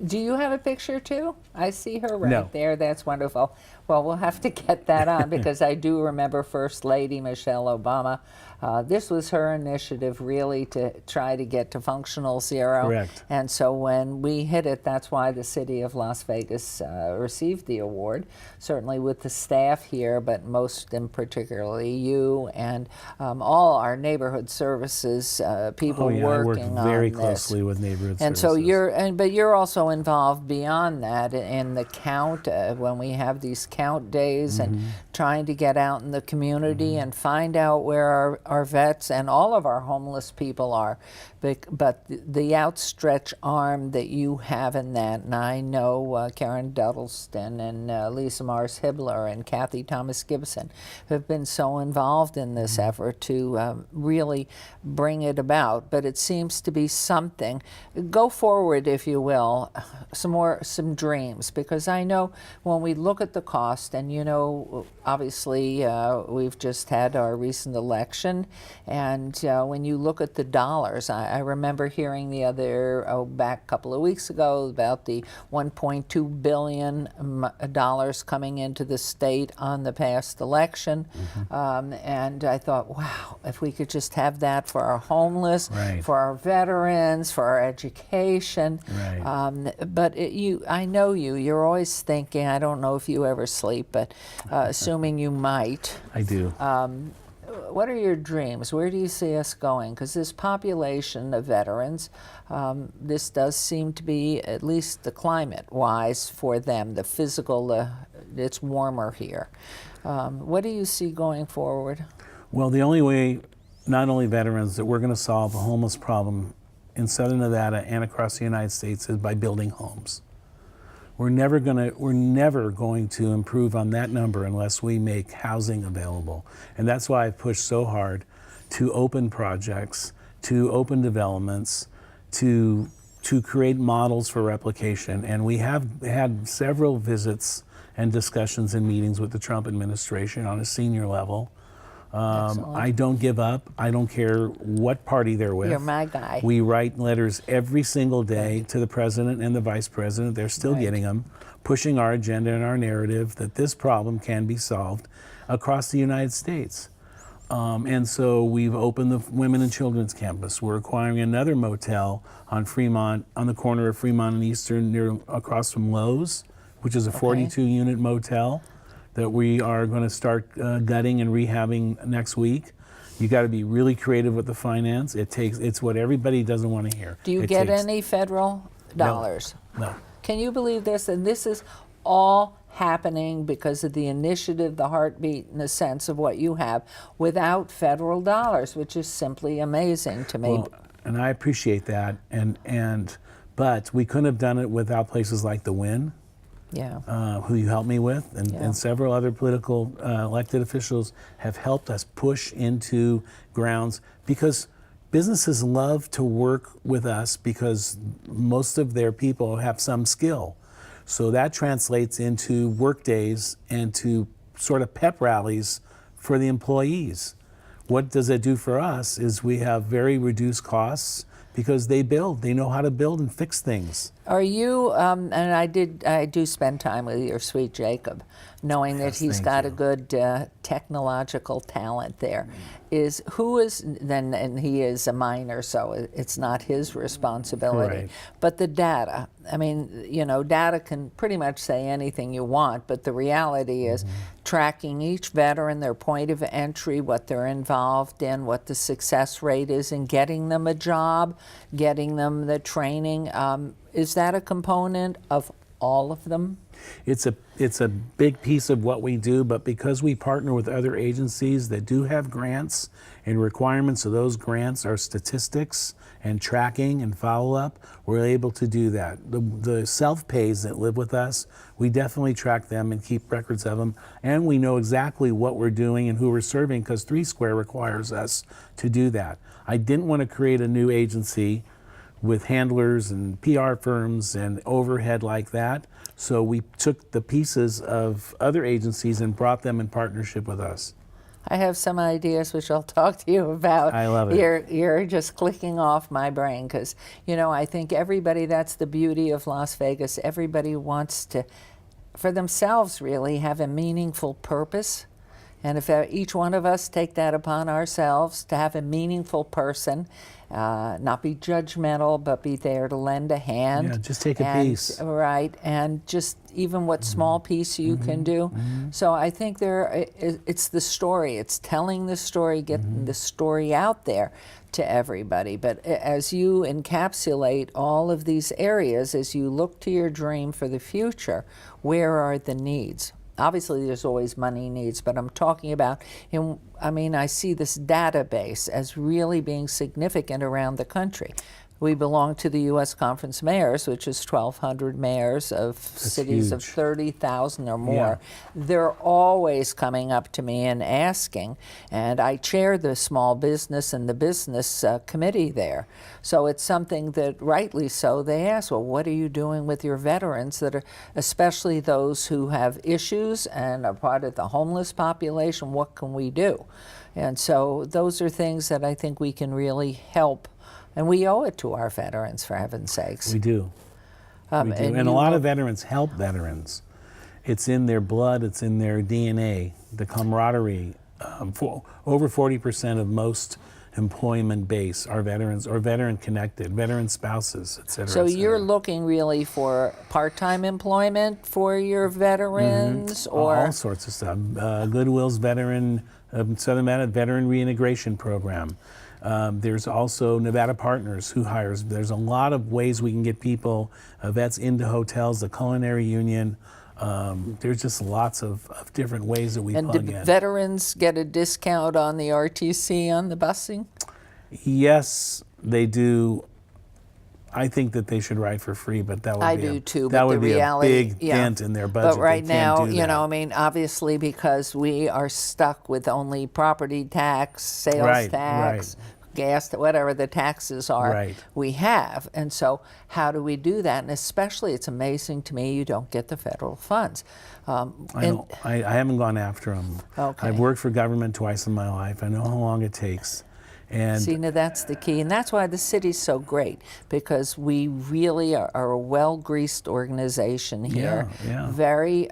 Do you have a picture too? I see her right No. there. That's wonderful. Well, we'll have to get that on because I do remember First Lady Michelle Obama. This was her initiative really to try to get to functional zero. Correct. And so when we hit it, that's why the city of Las Vegas received the award, certainly with the staff here, but most in particularly you and all our neighborhood services people I work working on very this. closely with neighborhood And services. so but you're also involved beyond that in the count when we have these count days and trying to get out in the community and find out where our vets and all of our homeless people are. But the outstretched arm that you have in that, and I know Karen Duddleston and Lisa Mars Hibbler and Kathy Thomas Gibson have been so involved in this effort to really bring it about. But it seems to be something. Go forward, if you will, some dreams, because I know when we look at the cost, and you know, obviously we've just had our recent election, and when you look at the dollars, I remember hearing the back a couple of weeks ago about the $1.2 billion coming into the state on the past election, and I thought, wow, if we could just have that for our homeless, Right. for our veterans, for our education. Right. But I know you're always thinking, I don't know if you ever sleep, but assuming you might, I do. what are your dreams? Where do you see us going? Because this population of veterans, this does seem to be, at least the climate-wise for them, the physical, it's warmer here. What do you see going forward? Well, the only way, not only veterans, that we're going to solve the homeless problem in Southern Nevada and across the United States is by building homes. We're never going to improve on that number unless we make housing available. And that's why I've pushed so hard to open projects, to open developments, to create models for replication. And we have had several visits and discussions and meetings with the Trump administration on a senior level. I don't give up. I don't care what party they're with. You're my guy. We write letters every single day to the president and the vice president. They're still getting them, pushing our agenda and our narrative that this problem can be solved across the United States. And so we've opened the Women and Children's Campus. We're acquiring another motel on Fremont, on the corner of Fremont and Eastern, across from Lowe's, which is a 42-unit motel that we are going to start gutting and rehabbing next week. You got to be really creative with the finance. It's what everybody doesn't want to hear. Do you get any federal dollars? No. Can you believe this? And this is all happening because of the initiative, the heartbeat, and the sense of what you have without federal dollars, which is simply amazing to me. Well, and I appreciate that. But we couldn't have done it without places like the WIN. Yeah. Who you helped me with, and several other political elected officials have helped us push into grounds, because businesses love to work with us because most of their people have some skill. So that translates into work days and to sort of pep rallies for the employees. What does it do for us is we have very reduced costs because they know how to build and fix things. Are you, and I do spend time with your sweet Jacob, knowing that he's thank got you. a good technological talent there. And he is a minor, so it's not his responsibility. Right. But the data, I mean, data can pretty much say anything you want, but the reality is tracking each veteran, their point of entry, what they're involved in, what the success rate is in getting them a job, getting them the training. Is that a component of all of them? It's a big piece of what we do, but because we partner with other agencies that do have grants, and requirements of those grants are statistics and tracking and follow-up, we're able to do that. The self-pays that live with us, we definitely track them and keep records of them, and we know exactly what we're doing and who we're serving because 3 Square requires us to do that. I didn't want to create a new agency with handlers and PR firms and overhead like that. So we took the pieces of other agencies and brought them in partnership with us. I have some ideas which I'll talk to you about. I love it. You're just clicking off my brain because, I think everybody, that's the beauty of Las Vegas. Everybody wants to, for themselves really, have a meaningful purpose. And if each one of us take that upon ourselves to have a meaningful person, not be judgmental, but be there to lend a hand. Yeah, just take a piece. Right, and just even what small piece you can do. So I think it's the story. It's telling the story, getting the story out there to everybody. But as you encapsulate all of these areas, as you look to your dream for the future, where are the needs? Obviously, there's always money needs, but I'm talking about, I see this database as really being significant around the country. We belong to the U.S. Conference of Mayors, which is 1,200 mayors of cities of huge. 30,000 or more. They're always coming up to me and asking, and I chair the small business and the business committee there. So it's something that, rightly so, they ask, well, what are you doing with your veterans that are, especially those who have issues and are part of the homeless population, what can we do? And so those are things that I think we can really help. And we owe it to our veterans, for heaven's sakes. We do. We do. And a lot of veterans help veterans. It's in their blood, it's in their DNA, the camaraderie. Over 40% of most employment base are veterans or veteran connected, veteran spouses, et cetera. So et cetera. you're looking really for part-time employment for your veterans, or all sorts of stuff. Goodwill's veteran, Southern Nevada Veteran Reintegration Program. There's also Nevada Partners who hires. There's a lot of ways we can get people, vets into hotels, the Culinary Union. There's just lots of different ways that we and plug do in. veterans get a discount on the RTC on the busing? Yes, they do. I think that they should ride for free, but that would I be do too, that but would the be reality, a big dent in their budget. But right They can't now, do that. obviously because we are stuck with only property tax, sales Right, tax, gas, whatever the taxes are Right. we have. And so how do we do that? And especially, it's amazing to me you don't get the federal funds. I haven't gone after them. Okay. I've worked for government twice in my life. I know how long it takes. And See, now that's the key, and that's why the city's so great, because we really are a well-greased organization here. Yeah. Very,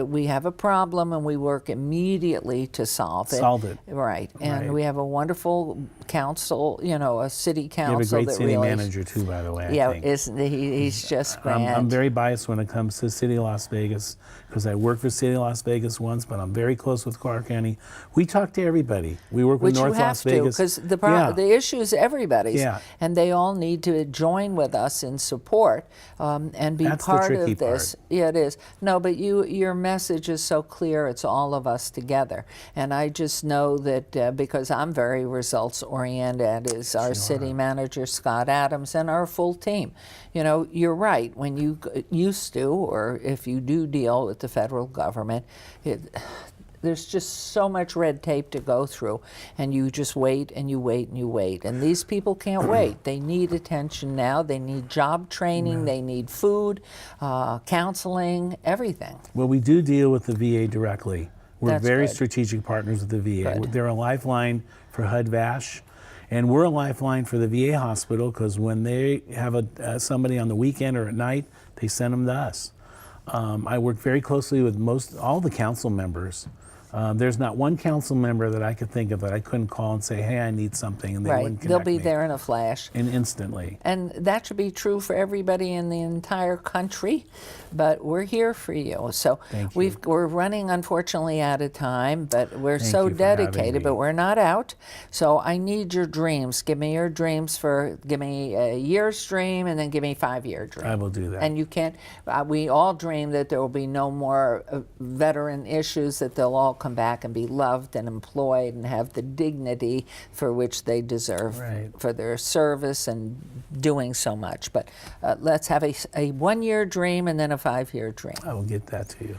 we have a problem, and we work immediately to solve it. Solve it. Right, and Right. we have a wonderful council, a city you council have a great that city really, manager too, by the way. I yeah, think. isn't he? He's just grand. I'm very biased when it comes to the City of Las Vegas because I worked for City of Las Vegas once, but I'm very close with Clark County. We talk to everybody. We work with Which North you have Las to, Vegas. because Yeah. the issue is everybody's, Yeah. and they all need to join with us in support and be That's the part tricky of this. part. Yeah, it is. No, but your message is so clear. It's all of us together, and I just know that because I'm very results oriented, is our city manager Scott Adams and our full team. You're right. When you used to, or if you do deal with the federal government, there's just so much red tape to go through, and you just wait and you wait and you wait. And these people can't wait. They need attention now. They need job training. They need food, counseling, everything. Well, we do deal with the VA directly. We're That's very good. strategic partners with the VA. Good. They're a lifeline for HUD-VASH, and we're a lifeline for the VA hospital because when they have somebody on the weekend or at night, they send them to us. I work very closely with all the council members. There's not one council member that I could think of that I couldn't call and say, hey, I need something, and they Right. wouldn't They'll connect be me. there in a flash. And instantly. And that should be true for everybody in the entire country, but we're here for you. So Thank you. we're running, unfortunately, out of time, but we're Thank so you for having dedicated, me. but we're not out. So I need your dreams. Give me your dreams give me a year's dream and then give me a 5-year dream. I will do that. And you can't, we all dream that there will be no more veteran issues, that they'll all come back and be loved and employed and have the dignity for which they deserve Right. for their service and doing so much. But let's have a 1-year dream and then a 5-year dream. I will get that to you.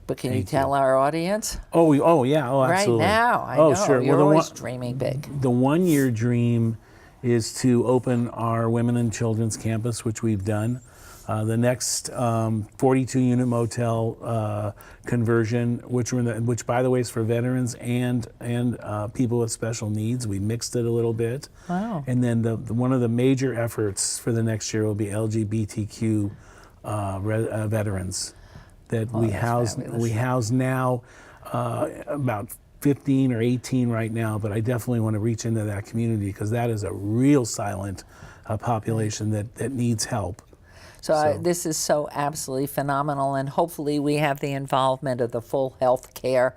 But can you Thank you. tell our audience Oh, yeah, absolutely. right now? I oh, know sure. you're Well, always dreaming big. The 1-year dream is to open our Women and Children's Campus, which we've done. The next 42-unit motel conversion, which by the way is for veterans and people with special needs. We mixed it a little bit. Wow. And then one of the major efforts for the next year will be LGBTQ veterans that we that's house. fabulous. We house now about 15 or 18 right now, but I definitely want to reach into that community because that is a real silent population that needs help. So this is so absolutely phenomenal, and hopefully we have the involvement of the full health care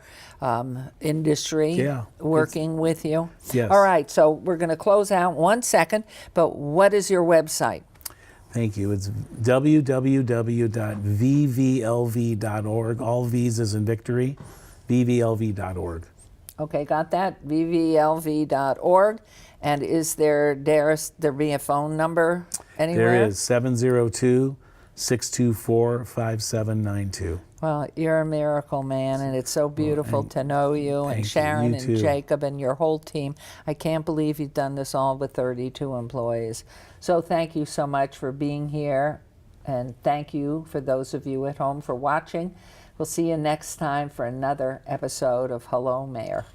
industry Yeah, working with you. Yes. All right, so we're going to close out 1 second, but what is your website? Thank you. It's www.vvlv.org. All V's is in victory. vvlv.org. Okay, got that? vvlv.org. And is there be a phone number anywhere? There is 702-624-5792. Well, you're a miracle, man, and it's so beautiful to know you and thank you. Sharon You and too. Jacob and your whole team. I can't believe you've done this all with 32 employees. So thank you so much for being here, and thank you for those of you at home for watching. We'll see you next time for another episode of Hello, Mayor.